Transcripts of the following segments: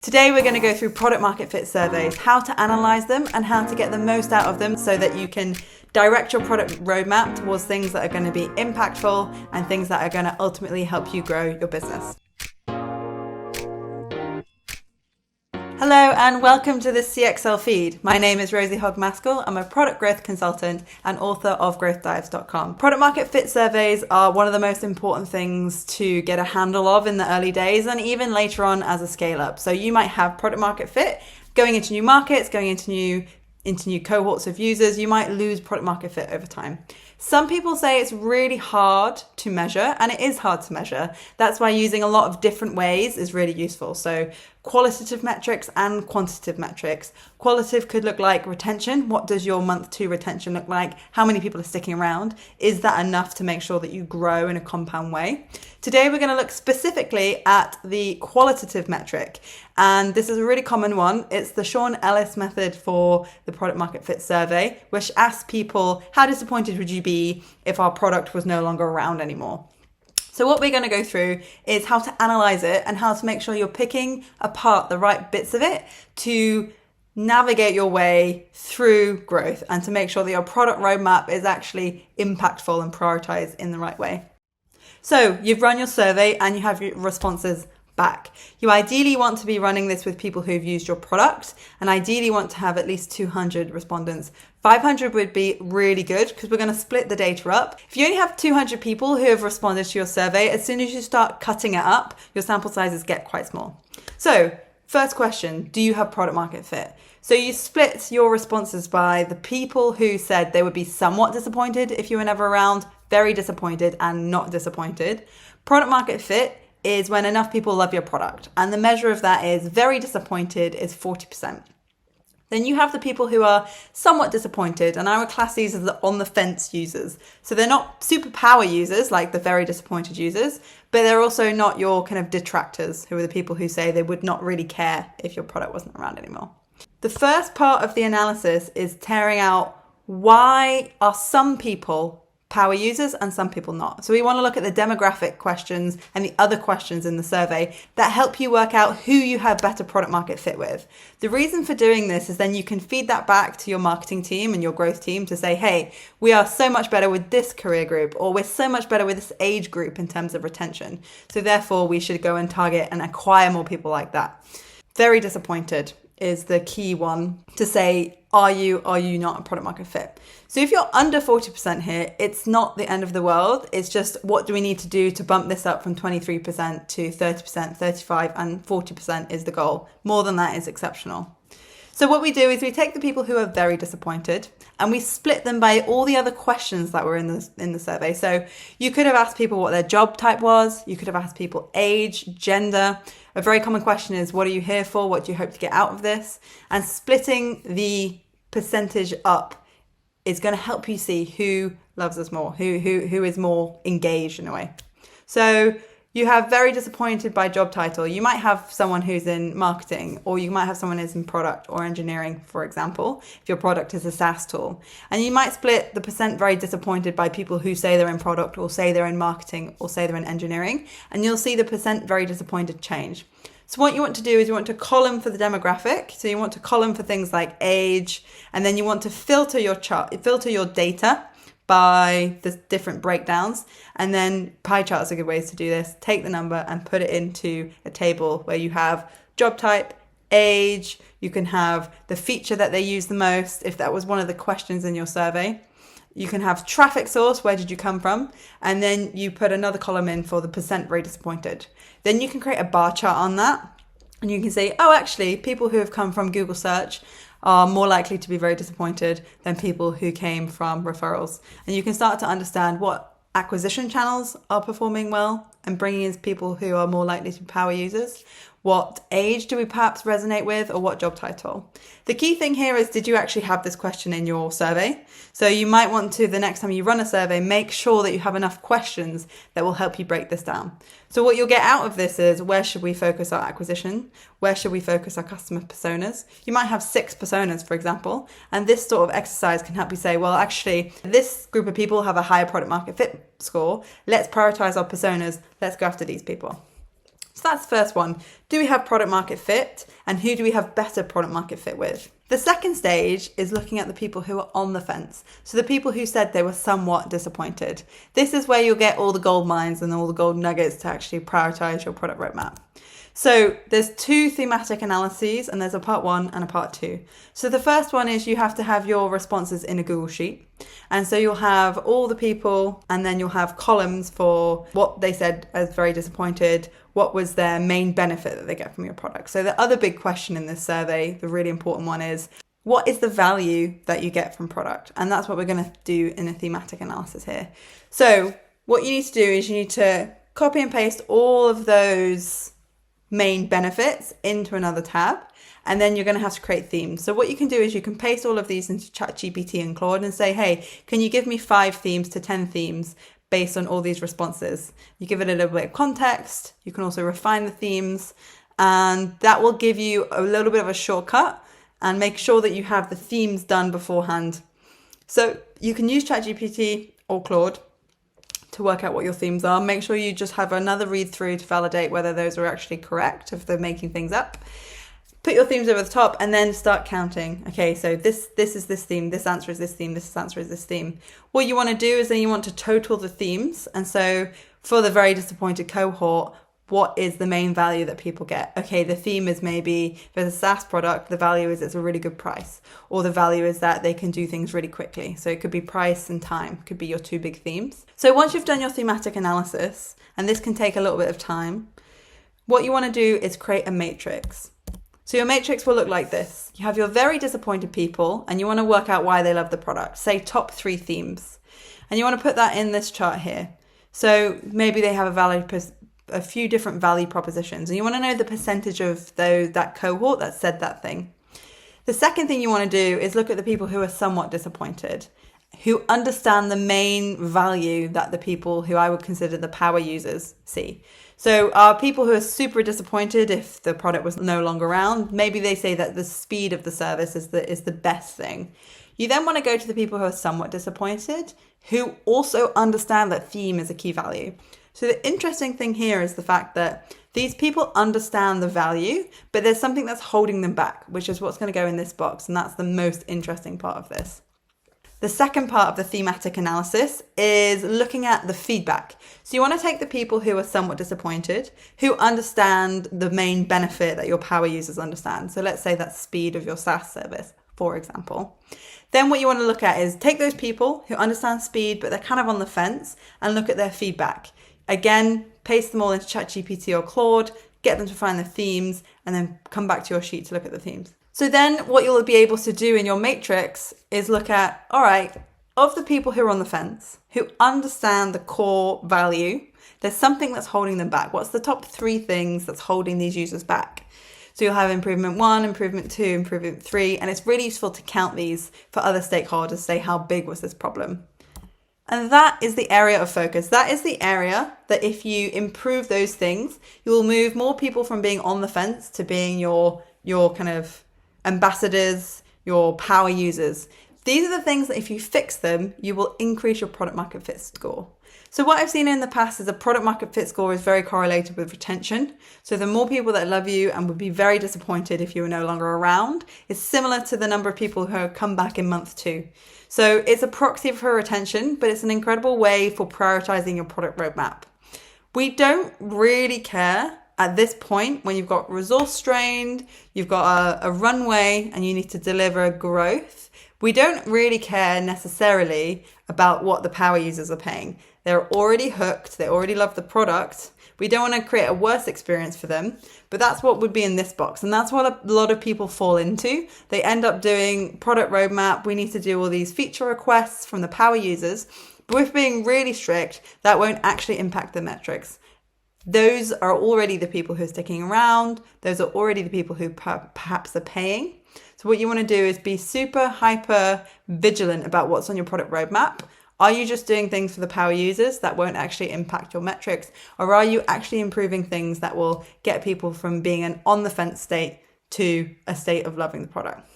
Today we're going to go through product market fit surveys, how to analyze them and how to get the most out of them so that you can direct your product roadmap towards things that are going to be impactful and things that are going to ultimately help you grow your business. Hello and welcome to the CXL feed. My name is Rosie Hoggmascall. I'm a product growth consultant and author of growthdives.com. Product market fit surveys are one of the most important things to get a handle of in the early days and even later on as a scale up. So you might have product market fit going into new markets, going into new cohorts of users. You might lose product market fit over time. Some people say it's really hard to measure, and it is hard to measure. That's why using a lot of different ways is really useful. So qualitative metrics and quantitative metrics. Qualitative could look like retention. What does your month 2 retention look like? How many people are sticking around? Is that enough to make sure that you grow in a compound way? Today, we're going to look specifically at the qualitative metric. And this is a really common one. It's the Sean Ellis Method for the product market fit survey, which asks people, how disappointed would you be if our product was no longer around anymore? So what we're going to go through is how to analyze it and how to make sure you're picking apart the right bits of it to navigate your way through growth and to make sure that your product roadmap is actually impactful and prioritized in the right way. So you've run your survey and you have your responses back. You ideally want to be running this with people who've used your product and ideally want to have at least 200 respondents. 500 would be really good because we're going to split the data up. If you only have 200 people who have responded to your survey, as soon as you start cutting it up, your sample sizes get quite small. So first question, do you have product market fit? So you split your responses by the people who said they would be somewhat disappointed if you were never around, very disappointed, and not disappointed. Product market fit is when enough people love your product. And the measure of that is very disappointed is 40%. Then you have the people who are somewhat disappointed, and I would class these as the on the fence users. So they're not super power users like the very disappointed users, but they're also not your kind of detractors, who are the people who say they would not really care if your product wasn't around anymore. The first part of the analysis is tearing out why are some people power users and some people not. So we want to look at the demographic questions and the other questions in the survey that help you work out who you have better product market fit with. The reason for doing this is then you can feed that back to your marketing team and your growth team to say, hey, we are so much better with this career group, or we're so much better with this age group in terms of retention. So therefore we should go and target and acquire more people like that. Very disappointed is the key one to say, are you not a product market fit? So if you're under 40% here, it's not the end of the world. It's just what do we need to do to bump this up from 23% to 30%, 35% and 40% is the goal. More than that is exceptional. So what we do is we take the people who are very disappointed and we split them by all the other questions that were in the survey. So you could have asked people what their job type was. You could have asked people age, gender. A very common question is, what are you here for? What do you hope to get out of this? And splitting the percentage up is going to help you see who loves us more, who is more engaged in a way. So you have very disappointed by job title. You might have someone who's in marketing, or you might have someone who's in product or engineering, for example, if your product is a SaaS tool. And you might split the percent very disappointed by people who say they're in product or say they're in marketing or say they're in engineering. And you'll see the percent very disappointed change. So what you want to do is you want to column for the demographic. So you want to column for things like age, and then you want to filter your data by the different breakdowns, and then pie charts are good ways to do this. Take the number and put it into a table where you have job type, age, you can have the feature that they use the most, if that was one of the questions in your survey. You can have traffic source, where did you come from? And then you put another column in for the percent very disappointed. Then you can create a bar chart on that, and you can say, oh, actually, people who have come from Google search are more likely to be very disappointed than people who came from referrals. And you can start to understand what acquisition channels are performing well and bringing in people who are more likely to be power users. What age do we perhaps resonate with, or what job title? The key thing here is, did you actually have this question in your survey? So you might want to, the next time you run a survey, make sure that you have enough questions that will help you break this down. So what you'll get out of this is, where should we focus our acquisition? Where should we focus our customer personas? You might have 6 personas, for example, and this sort of exercise can help you say, well, actually, this group of people have a higher product market fit score. Let's prioritize our personas. Let's go after these people. So that's the first one. Do we have product market fit? And who do we have better product market fit with? The second stage is looking at the people who are on the fence. So the people who said they were somewhat disappointed. This is where you'll get all the gold mines and all the gold nuggets to actually prioritize your product roadmap. So there's 2 thematic analyses, and there's a part 1 and a part 2. So the first one is you have to have your responses in a Google Sheet. And so you'll have all the people, and then you'll have columns for what they said as very disappointed, what was their main benefit that they get from your product. So the other big question in this survey, the really important one, is what is the value that you get from product? And that's what we're going to do in a thematic analysis here. So what you need to do is you need to copy and paste all of those main benefits into another tab, and then you're going to have to create themes. So what you can do is you can paste all of these into ChatGPT and Claude and say, hey, can you give me 5 themes to 10 themes based on all these responses? You give it a little bit of context. You can also refine the themes, and that will give you a little bit of a shortcut and make sure that you have the themes done beforehand. So you can use ChatGPT or Claude to work out what your themes are. Make sure you just have another read through to validate whether those are actually correct, if they're making things up. Put your themes over the top and then start counting. Okay, so this is this theme, this answer is this theme, this answer is this theme. What you want to do is then you want to total the themes. And so for the very disappointed cohort, what is the main value that people get? Okay, the theme is maybe for the SaaS product, the value is it's a really good price, or the value is that they can do things really quickly. So it could be price and time, could be your 2 big themes. So once you've done your thematic analysis, and this can take a little bit of time, what you want to do is create a matrix. So your matrix will look like this. You have your very disappointed people, and you want to work out why they love the product. Say top 3 themes. And you want to put that in this chart here. So maybe they have a few different value propositions, and you want to know the percentage of that cohort that said that thing. The second thing you want to do is look at the people who are somewhat disappointed, who understand the main value that the people who I would consider the power users see. So are people who are super disappointed if the product was no longer around, maybe they say that the speed of the service is the best thing. You then want to go to the people who are somewhat disappointed, who also understand that theme is a key value. So the interesting thing here is the fact that these people understand the value, but there's something that's holding them back, which is what's going to go in this box. And that's the most interesting part of this. The second part of the thematic analysis is looking at the feedback. So you want to take the people who are somewhat disappointed, who understand the main benefit that your power users understand. So let's say that's speed of your SaaS service, for example. Then what you want to look at is take those people who understand speed, but they're kind of on the fence, and look at their feedback. Again, paste them all into ChatGPT or Claude, get them to find the themes, and then come back to your sheet to look at the themes. So then what you'll be able to do in your matrix is look at, all right, of the people who are on the fence, who understand the core value, there's something that's holding them back. What's the top 3 things that's holding these users back? So you'll have improvement 1, improvement 2, improvement 3, and it's really useful to count these for other stakeholders, say how big was this problem? And that is the area of focus. That is the area that if you improve those things, you will move more people from being on the fence to being your kind of ambassadors, your power users. These are the things that if you fix them, you will increase your product market fit score. So what I've seen in the past is a product market fit score is very correlated with retention. So the more people that love you and would be very disappointed if you were no longer around is similar to the number of people who have come back in month 2. So it's a proxy for retention, but it's an incredible way for prioritizing your product roadmap. We don't really care at this point when you've got resource strained, you've got a runway, and you need to deliver growth. We don't really care necessarily about what the power users are paying. They're already hooked. They already love the product. We don't want to create a worse experience for them, but that's what would be in this box. And that's what a lot of people fall into. They end up doing product roadmap. We need to do all these feature requests from the power users, but with being really strict, that won't actually impact the metrics. Those are already the people who are sticking around. Those are already the people who perhaps are paying. So what you want to do is be super hyper vigilant about what's on your product roadmap. Are you just doing things for the power users that won't actually impact your metrics? Or are you actually improving things that will get people from being an on the fence state to a state of loving the product?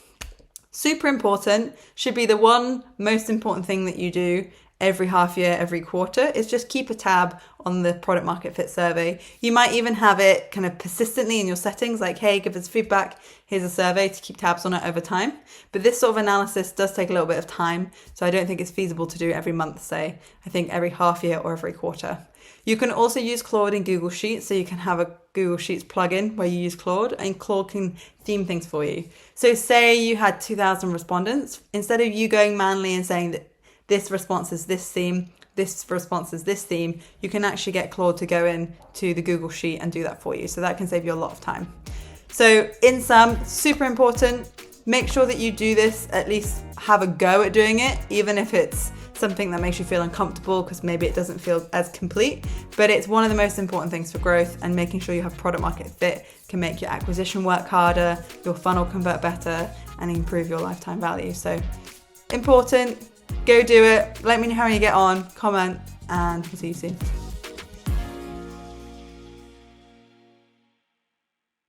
Super important, should be the one most important thing that you do every half year, every quarter, is just keep a tab on the product market fit survey. You might even have it kind of persistently in your settings, like, hey, give us feedback, here's a survey, to keep tabs on it over time. But this sort of analysis does take a little bit of time, so I don't think it's feasible to do every month, say. I think every half year or every quarter. You can also use Claude in Google Sheets, so you can have a Google Sheets plugin where you use Claude, and Claude can theme things for you. So say you had 2,000 respondents, instead of you going manually and saying that this response is this theme, this response is this theme, you can actually get Claude to go in to the Google Sheet and do that for you. So that can save you a lot of time. So in sum, super important, make sure that you do this, at least have a go at doing it, even if it's something that makes you feel uncomfortable because maybe it doesn't feel as complete. But it's one of the most important things for growth, and making sure you have product market fit can make your acquisition work harder, your funnel convert better, and improve your lifetime value. So important, go do it. Let me know how you get on, comment, and we'll see you soon.